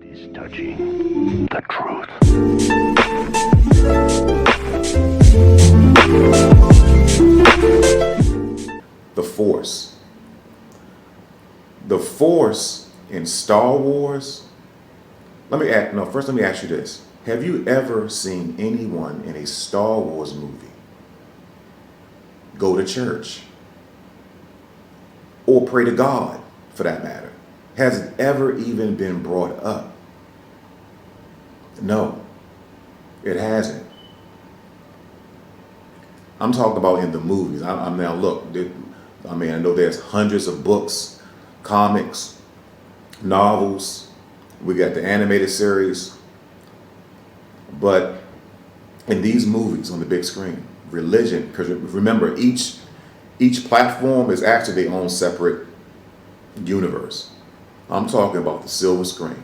is touching the truth. The Force. The Force in Star Wars. First let me ask you this. Have you ever seen anyone in a Star Wars movie go to church? Or pray to God, for that matter? Has it ever even been brought up? No, it hasn't. I'm talking about in the movies. I'm now, look, I know there's hundreds of books, comics, novels. We got the animated series. But in these movies on the big screen, religion, because remember, each platform is actually their own separate universe. I'm talking about the silver screen.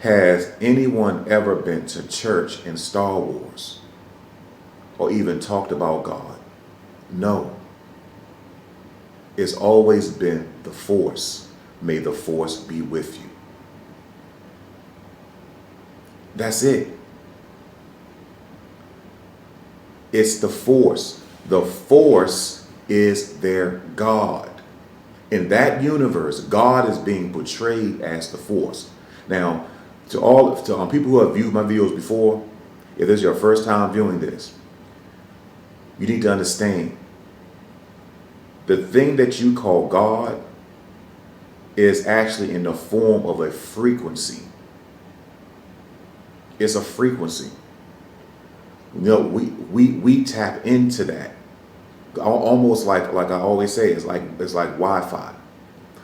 Has anyone ever been to church in Star Wars? Or even talked about God? No. It's always been the Force. May the Force be with you. That's it. It's the Force. The Force is their God. In that universe, God is being portrayed as the Force. Now, to people who have viewed my videos before, if this is your first time viewing this, you need to understand the thing that you call God is actually in the form of a frequency. It's a frequency. You know, we tap into that. Almost like I always say, it's like Wi-Fi.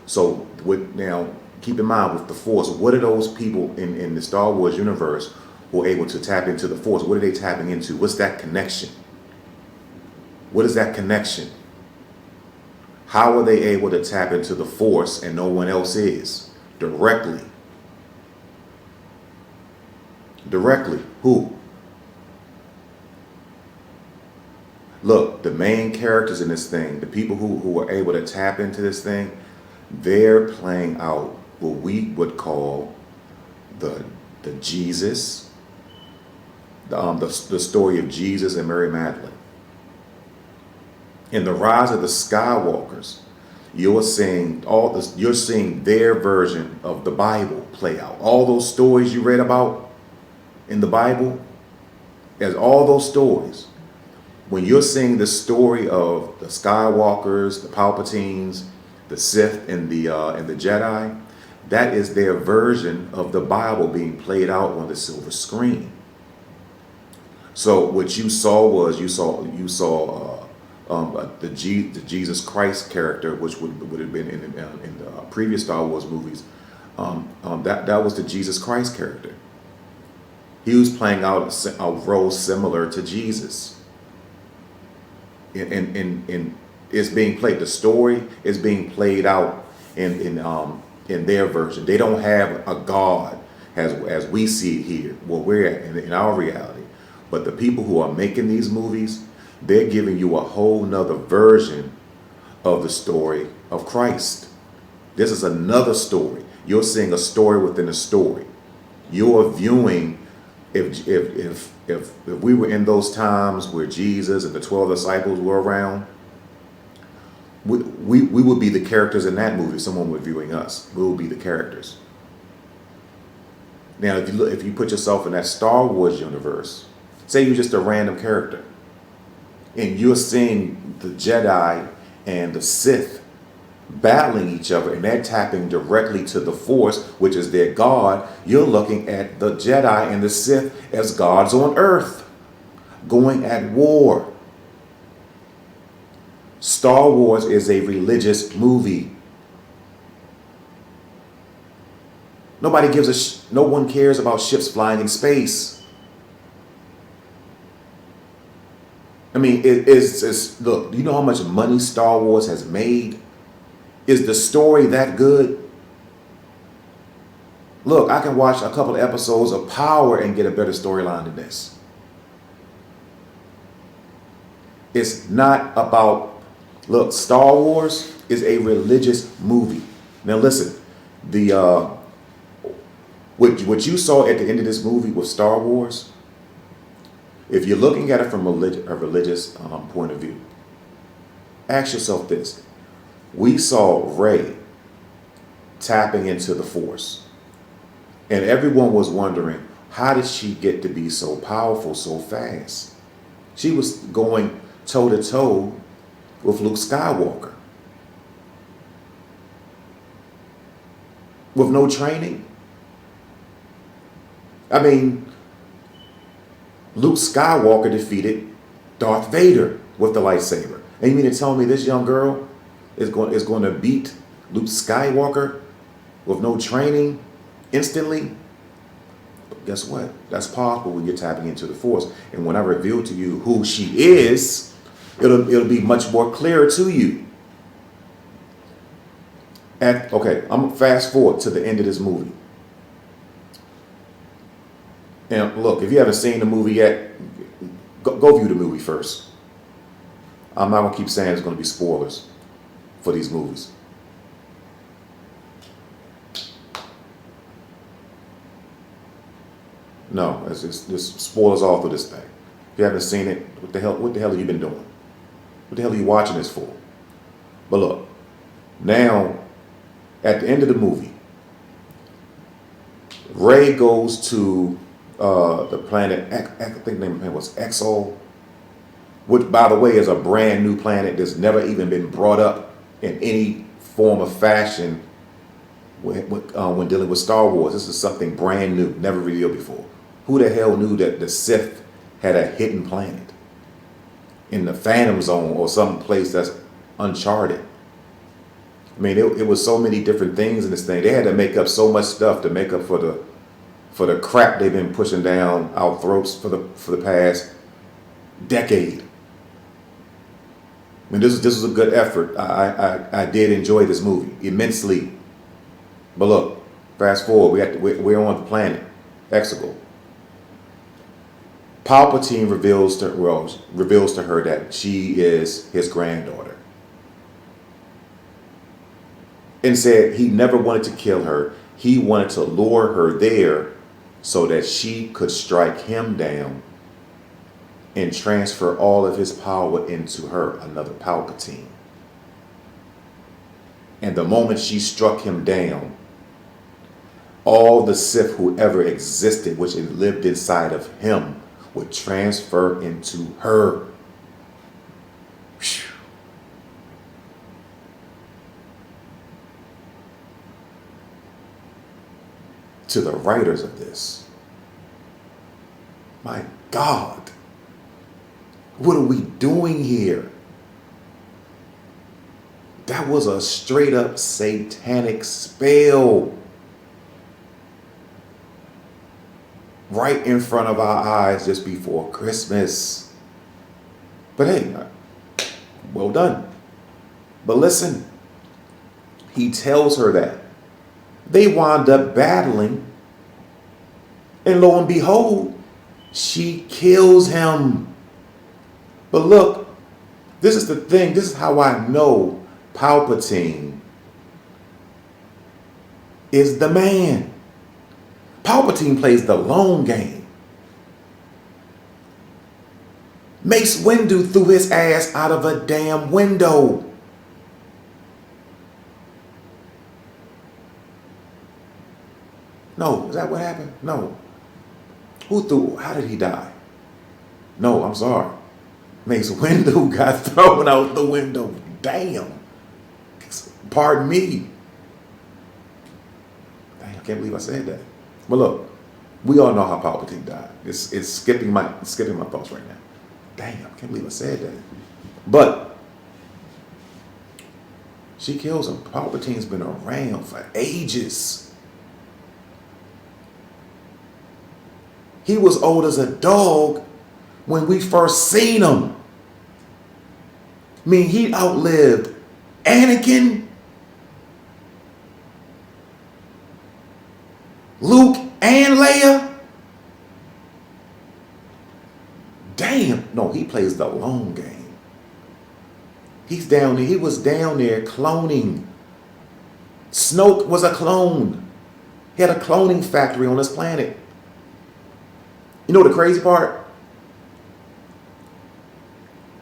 So now keep in mind with the Force, what are those people in the Star Wars universe who are able to tap into the Force? What are they tapping into? What's that connection? What is that connection? How are they able to tap into the Force and no one else is? Directly. Directly. Who? Look, the main characters in this thing, the people who are able to tap into this thing, they're playing out what we would call the Jesus, the story of Jesus and Mary Magdalene. In the rise of the Skywalkers, you're seeing their version of the Bible play out. All those stories you read about in the Bible, as all those stories, when you're seeing the story of the Skywalkers, the Palpatines, the Sith, and the Jedi, that is their version of the Bible being played out on the silver screen. So what you saw was the Jesus Christ character, which would have been in the previous Star Wars movies. That was the Jesus Christ character. He was playing out a role similar to Jesus. In it's being played. The story is being played out in their version. They don't have a God as we see it here, where we're at in our reality. But the people who are making these movies, they're giving you a whole nother version of the story of Christ. This is another story. You're seeing a story within a story. You're viewing, if we were in those times where Jesus and the 12 disciples were around, we would be the characters in that movie. If someone were viewing us, we would be the characters. Now, if you put yourself in that Star Wars universe, say you're just a random character, and you're seeing the Jedi and the Sith battling each other, and they're tapping directly to the Force, which is their God. You're looking at the Jedi and the Sith as gods on earth, going at war. Star Wars is a religious movie. No one cares about ships flying in space. I mean, look, do you know how much money Star Wars has made? Is the story that good? Look, I can watch a couple of episodes of Power and get a better storyline than this. It's not about, look, Star Wars is a religious movie. Now listen, the What you saw at the end of this movie with Star Wars, if you're looking at it from a religious point of view, ask yourself this. We saw Rey tapping into the Force. And everyone was wondering, how did she get to be so powerful so fast? She was going toe to toe with Luke Skywalker. With no training. I mean, Luke Skywalker defeated Darth Vader with the lightsaber. And you mean to tell me this young girl is going to beat Luke Skywalker with no training instantly? But guess what? That's possible when you're tapping into the Force. And when I reveal to you who she is, it'll be much more clearer to you. Okay, I'm gonna fast forward to the end of this movie. And look, if you haven't seen the movie yet, go view the movie first. I'm not going to keep saying there's going to be spoilers for these movies. No, it's just spoilers all through this thing. If you haven't seen it, what the hell have you been doing? What the hell are you watching this for? But look, now, at the end of the movie, Rey goes to the planet, I think the name of the planet was Exo, which, by the way, is a brand new planet that's never even been brought up in any form of fashion when dealing with Star Wars. This is something brand new, never revealed before. Who the hell knew that the Sith had a hidden planet in the Phantom Zone or some place that's uncharted? I mean, it was so many different things in this thing. They had to make up so much stuff to make up for the crap they've been pushing down our throats for the past decade. I mean, this was a good effort. I did enjoy this movie immensely. But look, fast forward, we're on the planet Exegol. Palpatine reveals to her that she is his granddaughter, and said he never wanted to kill her. He wanted to lure her there so that she could strike him down and transfer all of his power into her, another Palpatine. And the moment she struck him down, all the Sith who ever existed, which lived inside of him, would transfer into her. Whew. To the writers of this, my God, what are we doing here? That was a straight up satanic spell right in front of our eyes just before Christmas. But hey, well done. But listen, he tells her that. They wound up battling, and lo and behold, she kills him. But look, this is the thing. This is how I know Palpatine is the man. Palpatine plays the long game. Mace Windu threw his ass out of a damn window. No, is that what happened? No. How did he die? No, I'm sorry. Mace Windu got thrown out the window. Damn. Pardon me. Damn, I can't believe I said that. But look, we all know how Palpatine died. It's skipping my thoughts right now. Damn, I can't believe I said that. But she kills him. Palpatine's been around for ages. He was old as a dog when we first seen him. I mean, he outlived Anakin, Luke, and Leia. Damn. No, he plays the long game. He's down there. He was down there cloning. Snoke was a clone. He had a cloning factory on this planet. You know the crazy part?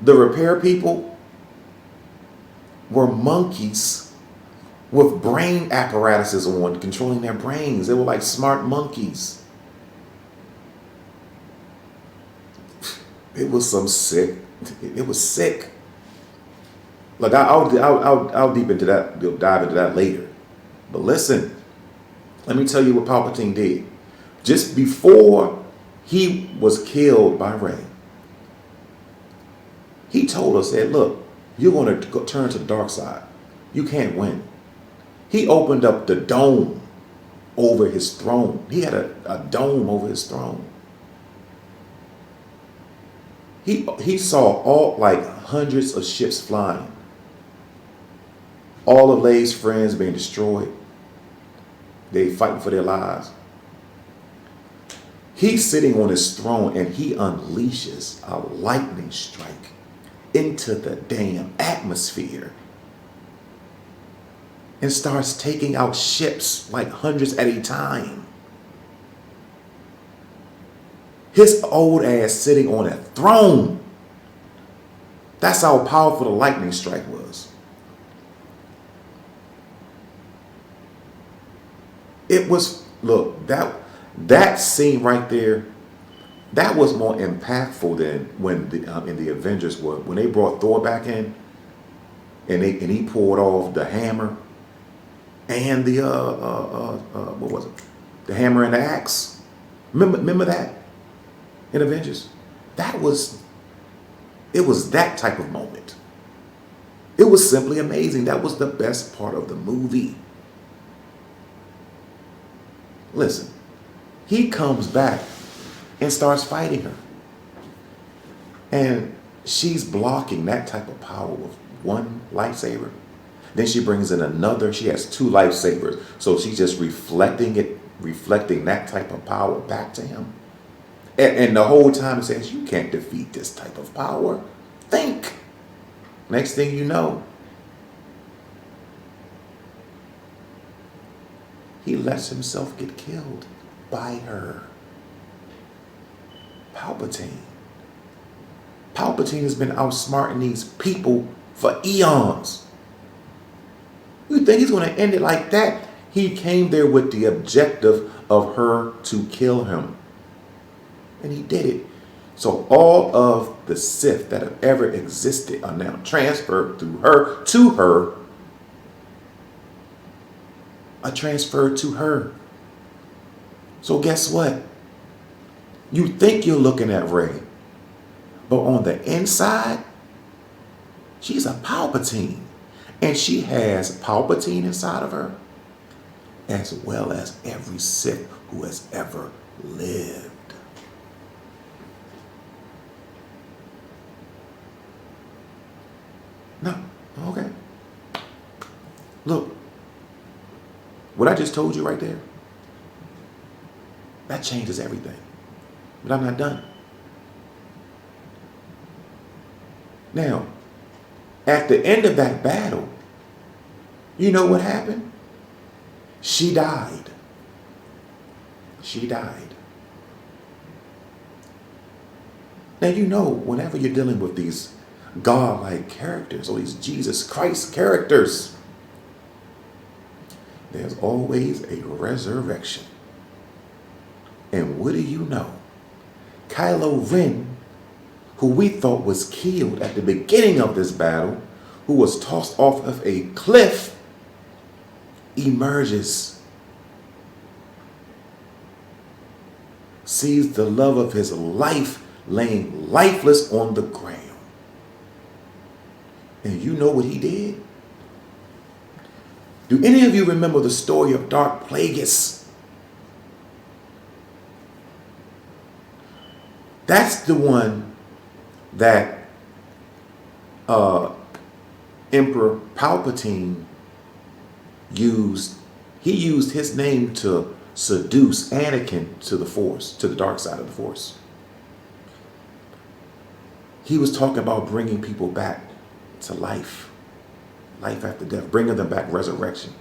The repair people were monkeys with brain apparatuses on, controlling their brains. They were like smart monkeys. It was some sick. It was sick. Look, I'll deep into that. Dive into that later. But listen, let me tell you what Palpatine did. Just before he was killed by Rey, he told us that, look, you're going to turn to the dark side. You can't win. He opened up the dome over his throne. He had a dome over his throne. He saw all, like, hundreds of ships flying. All of Leia's friends being destroyed. They fighting for their lives. He's sitting on his throne and he unleashes a lightning strike into the damn atmosphere and starts taking out ships like hundreds at a time. His old ass sitting on a throne. That's how powerful the lightning strike was. It was, look, that scene right there, that was more impactful than when in the Avengers when they brought Thor back in, and he pulled off the hammer and the what was it? The hammer and the axe. Remember that in Avengers? It was that type of moment. It was simply amazing. That was the best part of the movie. Listen, he comes back and starts fighting her. And she's blocking that type of power with one lightsaber. Then she brings in another. She has two lightsabers. So she's just reflecting that type of power back to him. And the whole time it says, you can't defeat this type of power. Think. Next thing you know, he lets himself get killed by her. Palpatine. Palpatine has been outsmarting these people for eons. You think he's going to end it like that? He came there with the objective of her to kill him. And he did it. So all of the Sith that have ever existed are now transferred through her to her. Are transferred to her. So guess what? You think you're looking at Rey, but on the inside, she's a Palpatine. And she has Palpatine inside of her, as well as every Sith who has ever lived. No, okay. Look, what I just told you right there, that changes everything. But I'm not done. Now, at the end of that battle, you know what happened? She died. She died. Now, you know, whenever you're dealing with these God-like characters or these Jesus Christ characters, there's always a resurrection. And what do you know? Kylo Ren, who we thought was killed at the beginning of this battle, who was tossed off of a cliff, emerges, sees the love of his life laying lifeless on the ground. And you know what he did? Do any of you remember the story of Darth Plagueis? That's the one that Emperor Palpatine used. He used his name to seduce Anakin to the Force, to the dark side of the Force. He was talking about bringing people back to life after death, bringing them back, resurrection.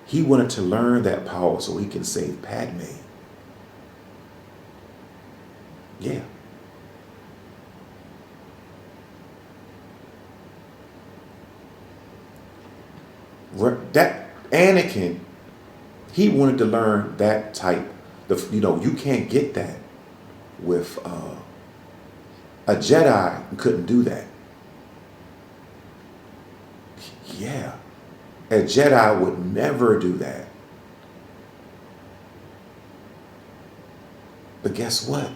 He wanted to learn that power so he can save Padme. Yeah. That Anakin, he wanted to learn that type. You can't get that with a Jedi. Couldn't do that. Yeah, a Jedi would never do that. But guess what?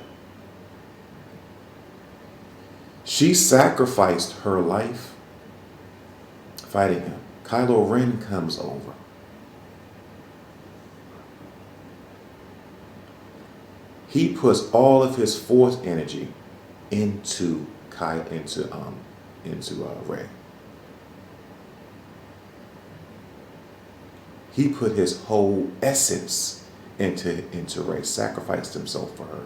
She sacrificed her life fighting him. Kylo Ren comes over. He puts all of his force energy into Rey. He put his whole essence into Rey, sacrificed himself for her,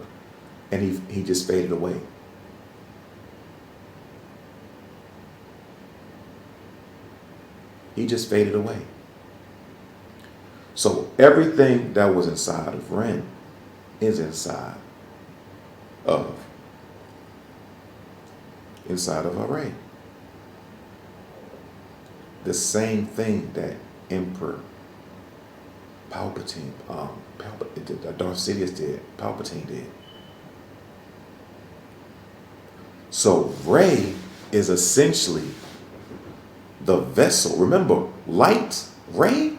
and he just faded away. He just faded away. So everything that was inside of Ren is inside of Rey. The same thing that Emperor Palpatine, Darth Sidious did, Palpatine did. So Rey is essentially the vessel. Remember, light, Rey,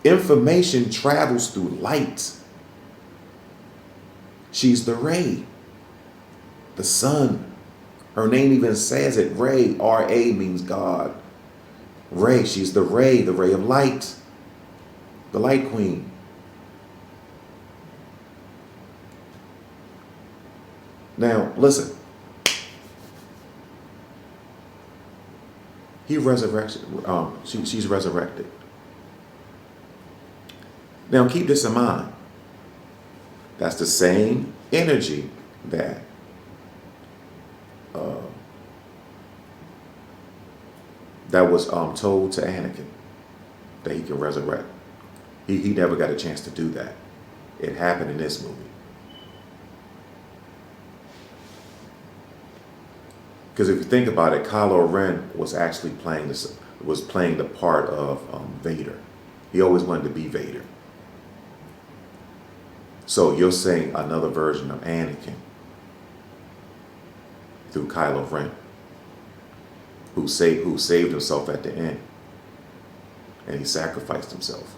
information travels through light. She's the Rey, the sun. Her name even says it. Rey, R-A means God. Rey, she's the ray of light, the light queen. Now, listen. He resurrected. She's resurrected. Now, keep this in mind. That's the same energy that was told to Anakin that he can resurrect. He never got a chance to do that. It happened in this movie. Because if you think about it, Kylo Ren was actually playing the part of Vader. He always wanted to be Vader. So you're saying another version of Anakin through Kylo Ren, who saved himself at the end, and he sacrificed himself.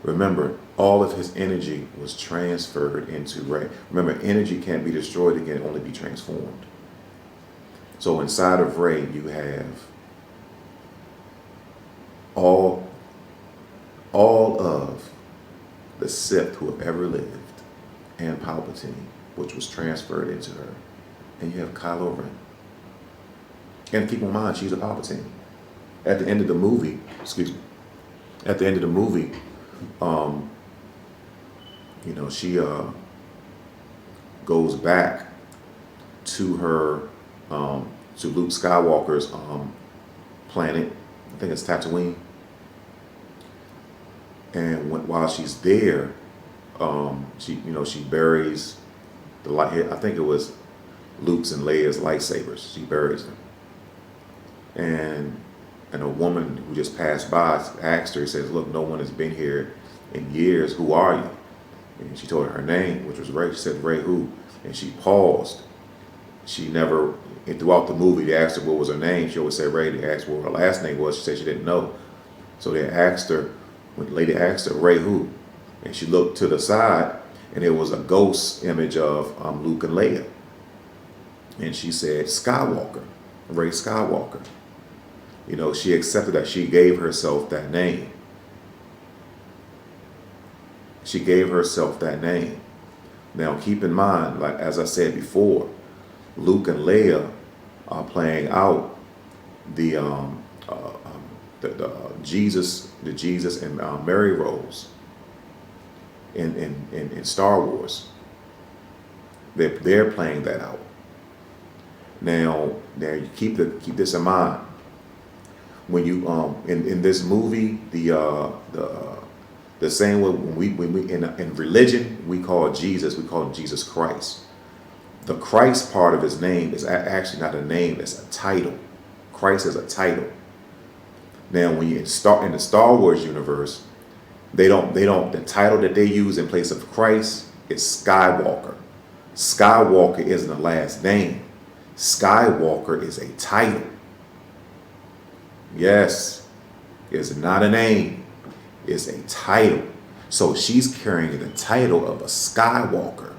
Remember, all of his energy was transferred into Rey. Remember, energy can't be destroyed, it can only be transformed. So inside of Rey, you have all of the Sith who have ever lived, and Palpatine, which was transferred into her. And you have Kylo Ren. And keep in mind, she's a Palpatine. At the end of the movie, she goes back to her, to Luke Skywalker's planet. I think it's Tatooine. And while she's there, she buries the light. I think it was Luke's and Leia's lightsabers. She buries them. And a woman who just passed by asked her, says, "Look, no one has been here in years. Who are you?" And she told her name, which was Rey. She said, "Rey who?" And she paused. She never, and throughout the movie, they asked her what was her name. She always said Rey. They asked what her last name was. She said she didn't know. So they asked her, when the lady asked her, "Rey who?" And she looked to the side, and it was a ghost image of Luke and Leia. And she said, "Skywalker, Rey Skywalker." She accepted that. She gave herself that name. She gave herself that name. Now, keep in mind, like as I said before, Luke and Leia are playing out the Jesus and Mary roles in Star Wars. They're playing that out. Now you keep this in mind. when you in this movie, the same way when we in religion we call him Jesus Christ. The Christ part of his name is actually not a name; it's a title. Christ is a title. Now, when you start in the Star Wars universe, they don't the title that they use in place of Christ is Skywalker. Skywalker isn't a last name. Skywalker is a title. Yes, it's not a name. It's a title. So she's carrying the title of a Skywalker.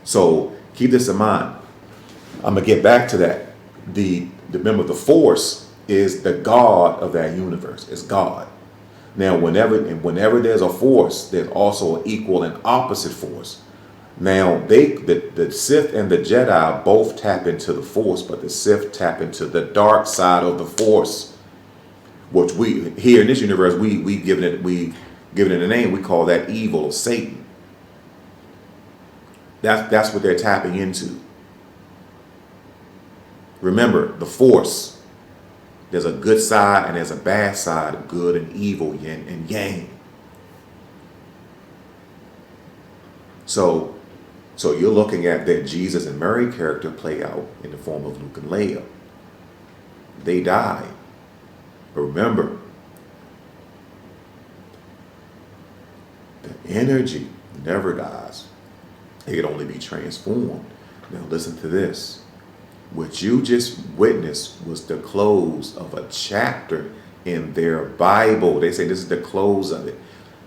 So keep this in mind. I'm gonna get back to that. Remember, the Force is the God of that universe. It's God. Now, whenever there's a force, there's also an equal and opposite force. Now, the Sith and the Jedi both tap into the Force, but the Sith tap into the dark side of the Force, which we here in this universe we've given it a name. We call that evil or Satan. That's what they're tapping into. Remember, the Force. There's a good side and there's a bad side of good and evil, yin and yang. So you're looking at that Jesus and Mary character play out in the form of Luke and Leia. They died. But remember, the energy never dies. It can only be transformed. Now listen to this. What you just witnessed was the close of a chapter in their Bible. They say this is the close of it.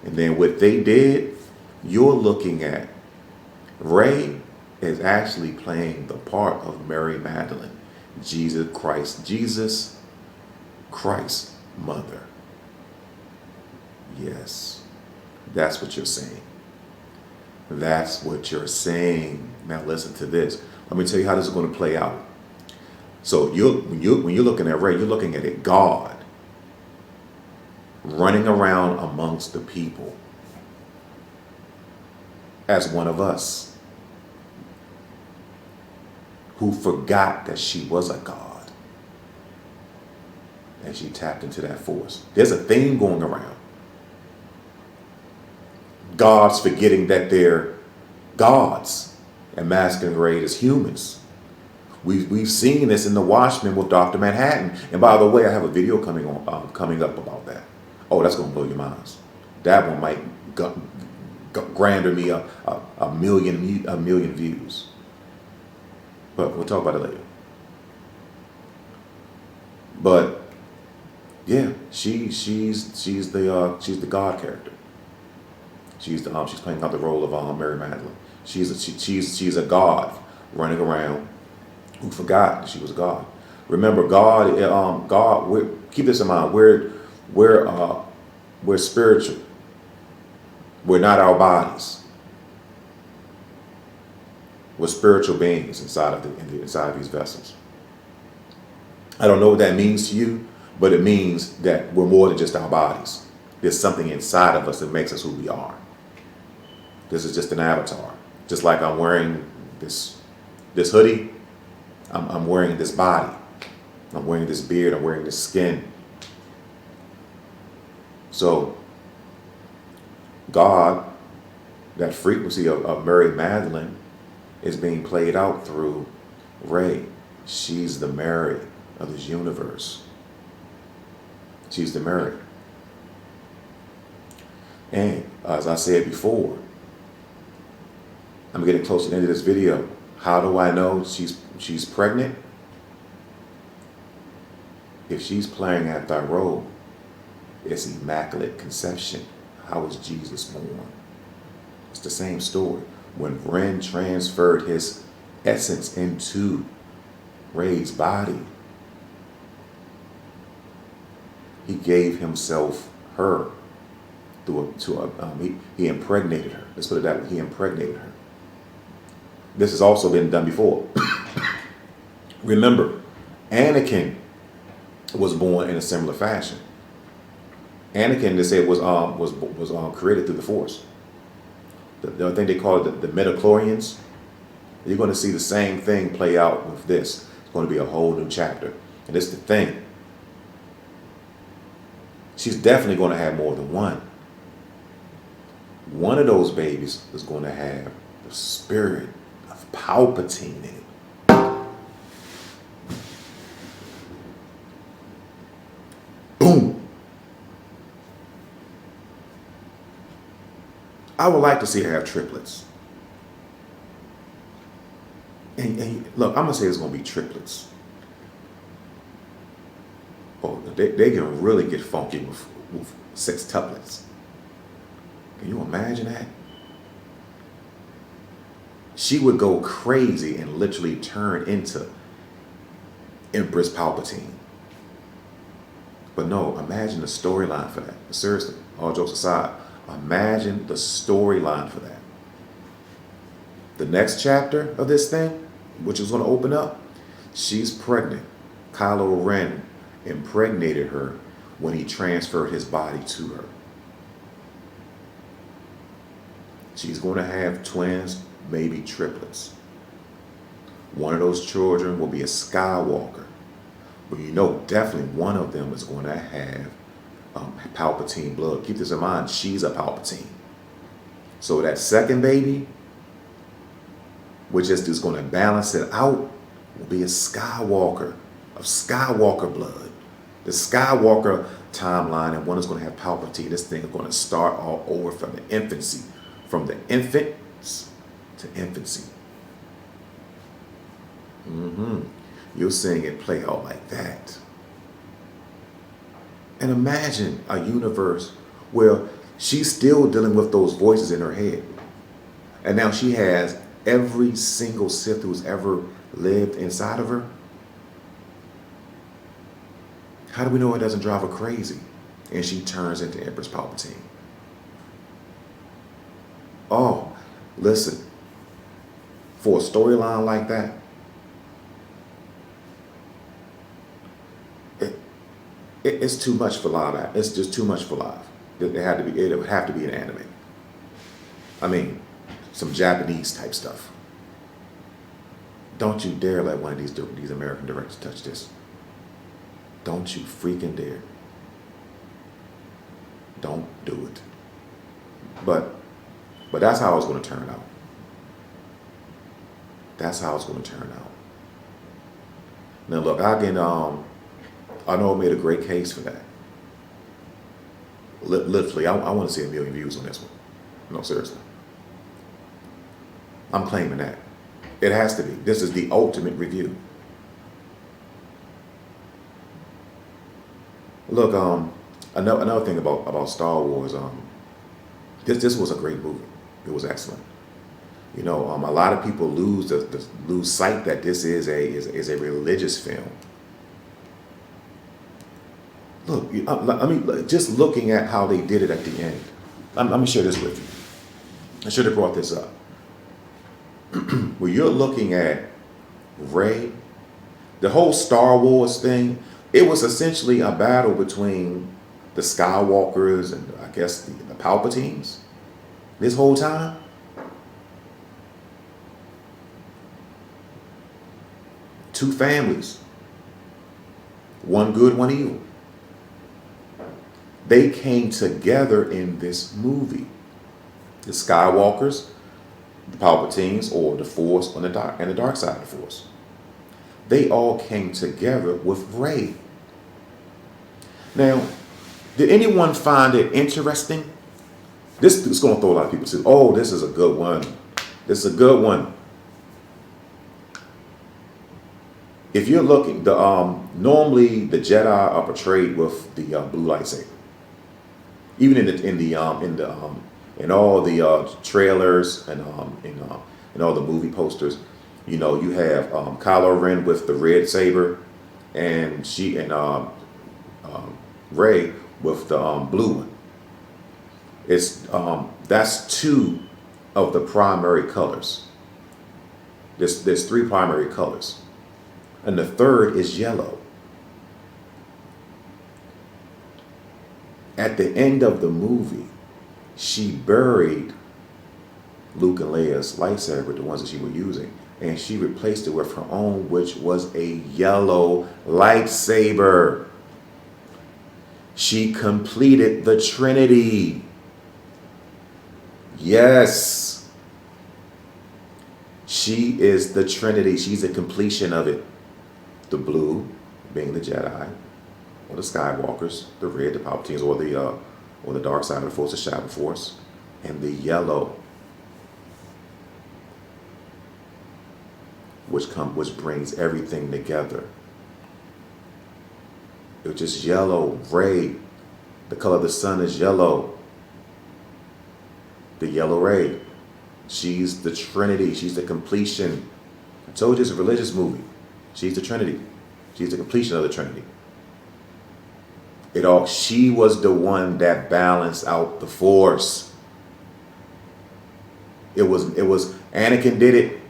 And then what they did, you're looking at Rey is actually playing the part of Mary Magdalene, Jesus Christ's mother. Yes, that's what you're saying. That's what you're saying. Now listen to this. Let me tell you how this is going to play out. So when you're looking at Rey, you're looking at a God running around amongst the people as one of us who forgot that she was a God and she tapped into that force. There's a theme going around. Gods forgetting that they're gods and masquerading as humans. We've seen this in The Watchmen with Dr. Manhattan. And by the way, I have a video coming up about that. Oh, that's going to blow your minds. That one might grander me a million views. But we'll talk about it later. But yeah, she's the God character. She's playing out the role of Mary Magdalene. She's a God running around who forgot that she was God. Remember, God. Keep this in mind. We're spiritual. We're not our bodies. We're spiritual beings inside of these vessels. I don't know what that means to you, but it means that we're more than just our bodies. There's something inside of us that makes us who we are. This is just an avatar. Just like I'm wearing this hoodie, I'm wearing this body. I'm wearing this beard, I'm wearing this skin. So God, that frequency of Mary Magdalene is being played out through Rey. She's the Mary of this universe. She's the Mary. And as I said before, I'm getting close to the end of this video. How do I know she's pregnant? If she's playing at that role, it's immaculate conception. How was Jesus born? It's the same story. When Ren transferred his essence into Rey's body, he gave himself her he impregnated her. Let's put it that way. He impregnated her. This has also been done before. Remember, Anakin was born in a similar fashion. Anakin, they say, was created through the Force. I think they call it the midichlorians. You're going to see the same thing play out with this. It's going to be a whole new chapter. And it's the thing. She's definitely going to have more than one. One of those babies is going to have the spirit of Palpatine in it. Boom. I would like to see her have triplets. And look, I'm going to say it's going to be triplets. Oh, they can really get funky with sextuplets. Can you imagine that? She would go crazy and literally turn into Empress Palpatine. But no, imagine the storyline for that. Seriously, all jokes aside, imagine the storyline for that. The next chapter of this thing, which is going to open up, she's pregnant. Kylo Ren impregnated her when he transferred his body to her. She's going to have twins, maybe triplets. One of those children will be a Skywalker. But you know, definitely one of them is going to have Palpatine blood. Keep this in mind, she's a Palpatine. So that second baby, which is going to balance it out, will be a Skywalker, of Skywalker blood. The Skywalker timeline, and one is going to have Palpatine. This thing is going to start all over from the infancy. From the infants to infancy. You're seeing it play out like that. And imagine a universe where she's still dealing with those voices in her head. And now she has every single Sith who's ever lived inside of her. How do we know it doesn't drive her crazy? And she turns into Empress Palpatine. Oh, listen. For a storyline like that, it's too much for live. It's just too much for live. It would have to be an anime. I mean, some Japanese type stuff. Don't you dare let one of these American directors touch this. Don't you freaking dare. Don't do it. But that's how it's going to turn out. That's how it's going to turn out. Now look, I know I made a great case for that. Literally, I want to see 1 million views on this one. No, seriously. I'm claiming that. It has to be. This is the ultimate review. Look, another thing about Star Wars, this was a great movie. It was excellent. You know, a lot of people lose sight that this is a religious film. Look, I mean, just looking at how they did it at the end. Let me share this with you. I should have brought this up. When you're looking at Rey, the whole Star Wars thing, it was essentially a battle between the Skywalkers and I guess the Palpatines this whole time. Two families. One good, one evil. They came together in this movie. The Skywalkers, the Palpatines, or the Force on the dark side of the Force. They all came together with Rey. Now, did anyone find it interesting? This is going to throw a lot of people to, oh, this is a good one. This is a good one. If you're looking, normally the Jedi are portrayed with the blue lightsaber. Even in all the trailers and in all the movie posters, you know, you have Kylo Ren with the red saber, and Rey with the blue one. That's two of the primary colors. There's three primary colors, and the third is yellow. At the end of the movie, she buried Luke and Leia's lightsaber, the ones that she was using, and she replaced it with her own, which was a yellow lightsaber. She completed the Trinity. Yes. She is the Trinity. She's a completion of it. The blue being the Jedi, or the Skywalkers, the red, the Palpatines, or the dark side of the Force, the Shadow Force, and the yellow, which brings everything together. It's just yellow, ray. The color of the sun is yellow. The yellow ray. She's the Trinity. She's the completion. I told you it's a religious movie. She's the Trinity. She's the completion of the Trinity. She was the one that balanced out the Force. It was Anakin did it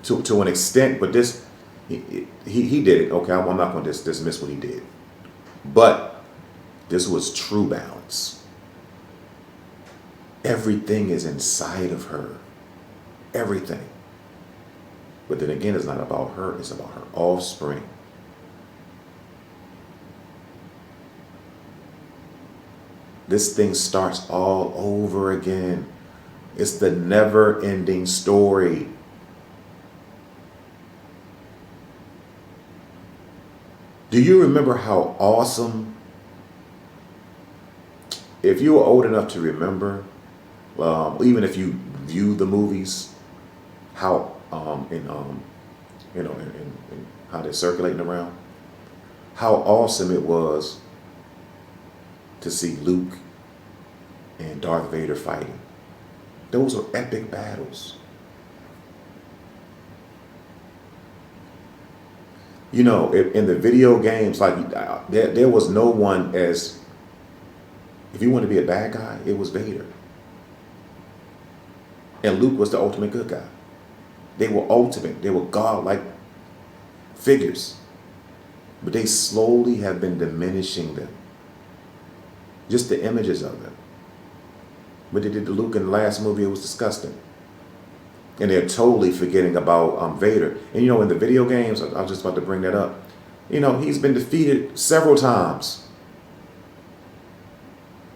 to an extent, but he did it. Okay, I'm not going to dismiss what he did, but this was true balance. Everything is inside of her. Everything. But then again, it's not about her. It's about her offspring. This thing starts all over again. It's the never-ending story. Do you remember how awesome, if you were old enough to remember, even if you view the movies, how in how they're circulating around, how awesome it was to see Luke and Darth Vader fighting. Those are epic battles. You know, in the video games, like there was no one as, if you want to be a bad guy, it was Vader. And Luke was the ultimate good guy. They were ultimate. They were God-like figures. But they slowly have been diminishing them. Just the images of them. But they did the Luke in the last movie, it was disgusting. And they're totally forgetting about Vader. And you know, in the video games, I was just about to bring that up, you know, he's been defeated several times.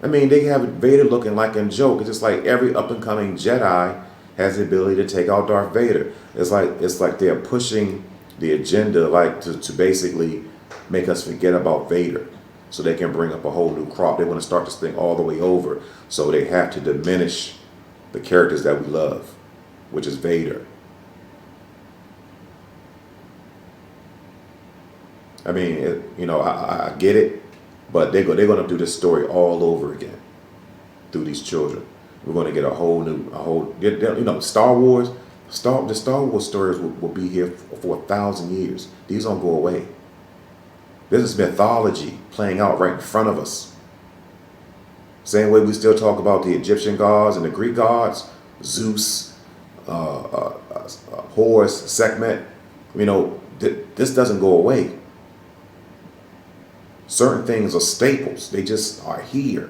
I mean, they have Vader looking like a joke. It's just like every up-and-coming Jedi has the ability to take out Darth Vader. It's like they're pushing the agenda, like to basically make us forget about Vader, so they can bring up a whole new crop. They want to start this thing all the way over, so they have to diminish the characters that we love, which is Vader. I mean, I get it, but they're going to do this story all over again through these children. We're going to get Star Wars. The Star Wars stories will be here for 1,000 years. These don't go away. This is mythology playing out right in front of us. Same way we still talk about the Egyptian gods and the Greek gods, Zeus, Horus, Sekhmet. You know, this doesn't go away. Certain things are staples. They just are here.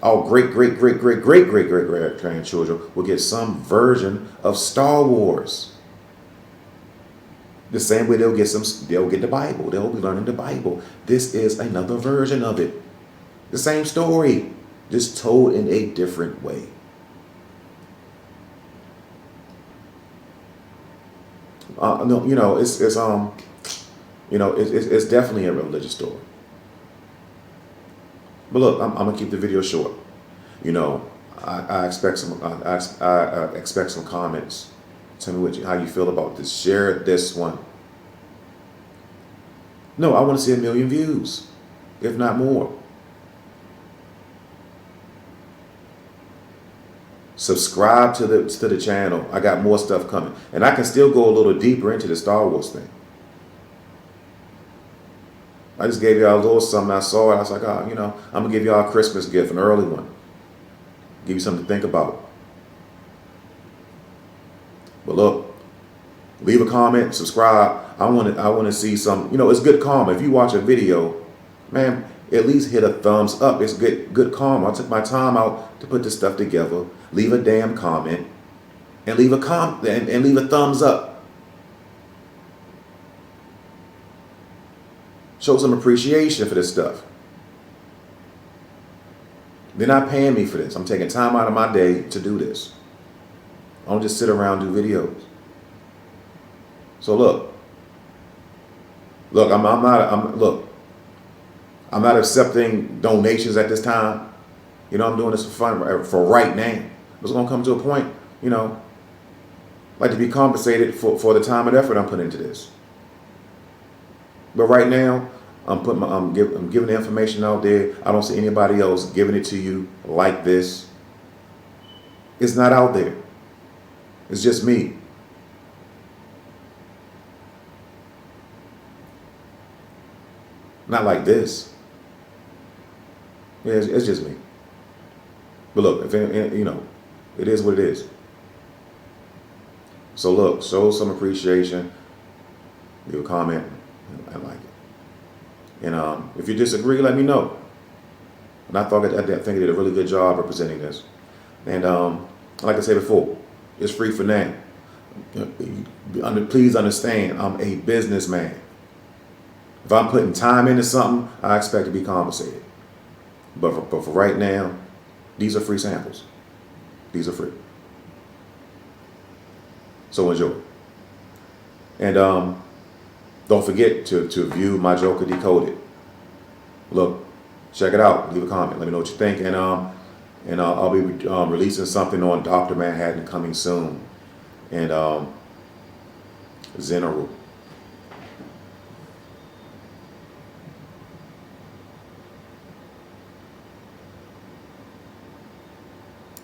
Our great-great-great-great-great-great-great-grandchildren will get some version of Star Wars. The same way they'll get the Bible. They'll be learning the Bible. This is another version of it. The same story, just told in a different way. It's definitely a religious story. But look, I'm gonna keep the video short. You know, I expect some comments. Tell me how you feel about this. Share this one. No, I want to see 1 million views, if not more. Subscribe to the channel. I got more stuff coming, and I can still go a little deeper into the Star Wars thing. I just gave y'all a little something. I saw it. I was like, I'm gonna give y'all a Christmas gift, an early one. Give you something to think about. But look, leave a comment, subscribe. I want to see some. It's good karma. If you watch a video, man, at least hit a thumbs up. It's good karma. I took my time out to put this stuff together. Leave a damn comment, and leave a thumbs up. Show some appreciation for this stuff. They're not paying me for this. I'm taking time out of my day to do this. I don't just sit around and do videos. So look, I'm not accepting donations at this time. You know, I'm doing this for fun, for right now. It's gonna come to a point, you know, like to be compensated for the time and effort I'm putting into this. But right now, I'm giving the information out there. I don't see anybody else giving it to you like this. It's not out there. It's just me. Not like this. Yeah, it's just me. But look, if you know, it is what it is. So look, show some appreciation. Leave a comment. I like it. And if you disagree, let me know. And I think I did a really good job representing this. And like I said before, it's free for now. Please understand, I'm a businessman. If I'm putting time into something, I expect to be compensated. But for right now, these are free samples. These are free. So enjoy. And don't forget to view my Joker Decoded. Look, check it out. Leave a comment. Let me know what you think. And I'll be releasing something on Dr. Manhattan coming soon. And General.